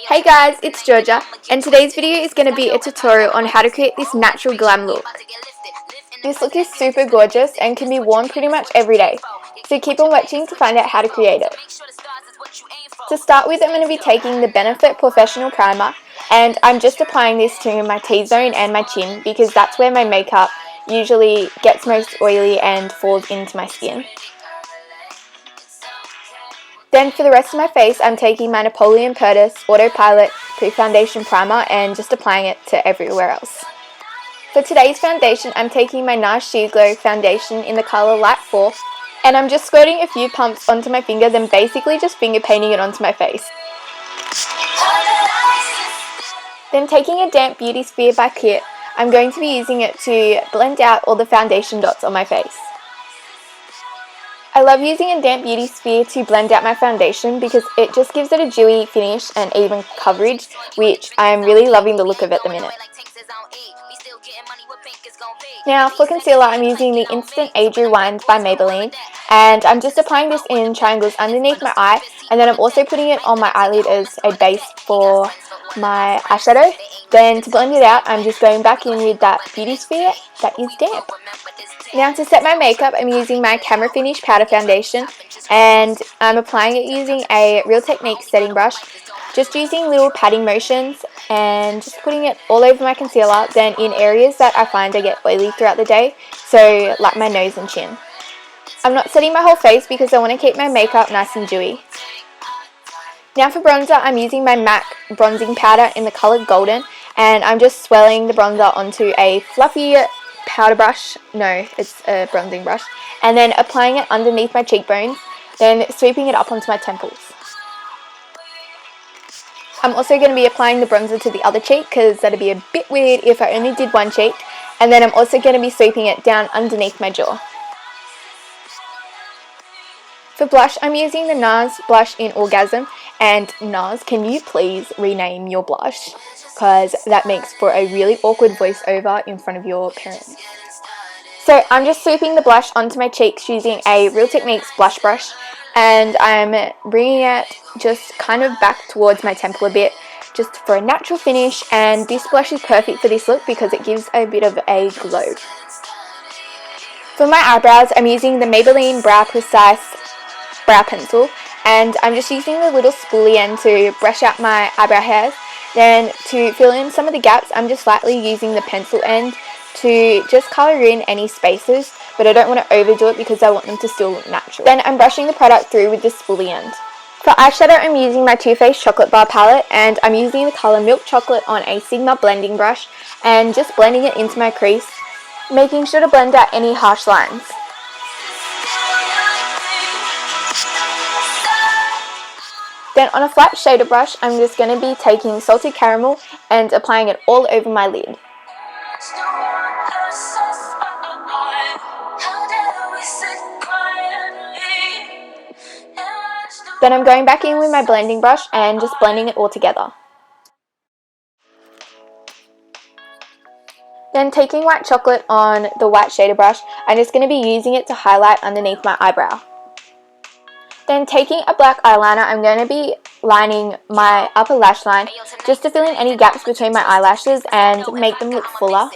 Hey guys, it's Georgia, and today's video is going to be a tutorial on how to create this natural glam look. This look is super gorgeous and can be worn pretty much every day, so keep on watching to find out how to create it. To start with, I'm going to be taking the Benefit Professional Primer, and I'm just applying this to my T-zone and my chin because that's where my makeup usually gets most oily and falls into my skin. Then for the rest of my face, I'm taking my Napoleon Autopilot Pre-Foundation Primer and just applying it to everywhere else. For today's foundation, I'm taking my NARS Sheer Glow Foundation in the colour Light 4, and I'm just squirting a few pumps onto my finger, then basically just finger painting it onto my face. Then taking a damp beauty sphere by Cate, I'm going to be using it to blend out all the foundation dots on my face. I love using a damp beauty sphere to blend out my foundation because it just gives it a dewy finish and even coverage, which I'm really loving the look of at the minute. Now for concealer, I'm using the Instant Age Rewind by Maybelline, and I'm just applying this in triangles underneath my eye, and then I'm also putting it on my eyelid as a base for my eyeshadow. Then to blend it out, I'm just going back in with that beauty sphere that is damp. Now to set my makeup, I'm using my Camera Finish Powder Foundation, and I'm applying it using a Real Technique setting brush, just using little patting motions and just putting it all over my concealer, then in areas that I find I get oily throughout the day, so like my nose and chin. I'm not setting my whole face because I want to keep my makeup nice and dewy. Now for bronzer, I'm using my MAC bronzing powder in the colour Golden, and I'm just swirling the bronzer onto a fluffy powder brush, no, it's a bronzing brush, and then applying it underneath my cheekbones, then sweeping it up onto my temples. I'm also going to be applying the bronzer to the other cheek because that'd be a bit weird if I only did one cheek, and then I'm also going to be sweeping it down underneath my jaw. For blush, I'm using the NARS blush in Orgasm, and NARS, can you please rename your blush? Because that makes for a really awkward voiceover in front of your parents. So I'm just sweeping the blush onto my cheeks using a Real Techniques blush brush, and I'm bringing it just kind of back towards my temple a bit, just for a natural finish, and this blush is perfect for this look because it gives a bit of a glow. For my eyebrows, I'm using the Maybelline Brow Precise Brow Pencil, and I'm just using the little spoolie end to brush out my eyebrow hairs. Then to fill in some of the gaps, I'm just lightly using the pencil end to just colour in any spaces, but I don't want to overdo it because I want them to still look natural. Then I'm brushing the product through with the spoolie end. For eyeshadow, I'm using my Too Faced Chocolate Bar palette, and I'm using the colour Milk Chocolate on a Sigma blending brush and just blending it into my crease, making sure to blend out any harsh lines. Then on a flat shader brush, I'm just going to be taking Salted Caramel and applying it all over my lid. Then I'm going back in with my blending brush and just blending it all together. Then taking White Chocolate on the white shader brush, I'm just going to be using it to highlight underneath my eyebrow. Then taking a black eyeliner, I'm going to be lining my upper lash line just to fill in any gaps between my eyelashes and make them look fuller.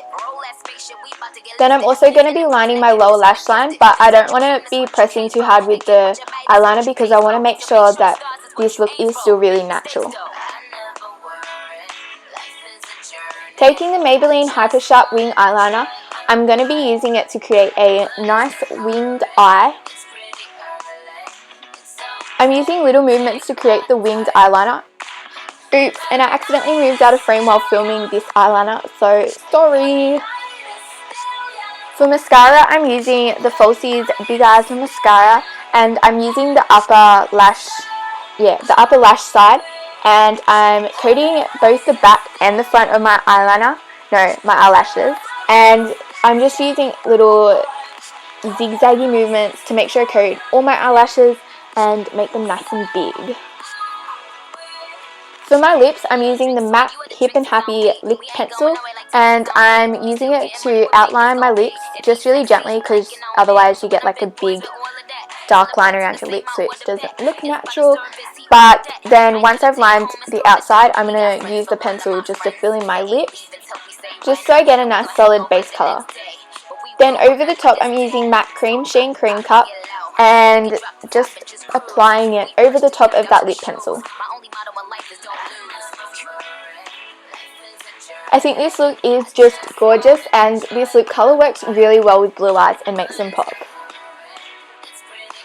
Then I'm also going to be lining my lower lash line, but I don't want to be pressing too hard with the eyeliner because I want to make sure that this look is still really natural. Taking the Maybelline Hypersharp Wing Eyeliner, I'm going to be using it to create a nice winged eye. I'm using little movements to create the winged eyeliner. Oops, and I accidentally moved out of frame while filming this eyeliner, so sorry. For mascara, I'm using the Falsies Big Eyes Mascara, and I'm using the upper lash side, and I'm coating both the back and the front of my eyelashes, and I'm just using little zigzaggy movements to make sure I coat all my eyelashes and make them nice and big. For my lips, I'm using the MAC Hip and Happy Lip Pencil, and I'm using it to outline my lips just really gently because otherwise you get like a big dark line around your lips, so it doesn't look natural. But then once I've lined the outside, I'm going to use the pencil just to fill in my lips, just so I get a nice solid base colour. Then over the top, I'm using matte cream, Sheen Cream Cup, and just applying it over the top of that lip pencil. I think this look is just gorgeous, and this lip colour works really well with blue eyes and makes them pop.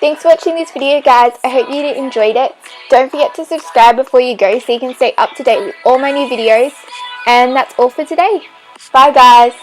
Thanks for watching this video, guys. I hope you enjoyed it. Don't forget to subscribe before you go so you can stay up to date with all my new videos. And that's all for today. Bye, guys.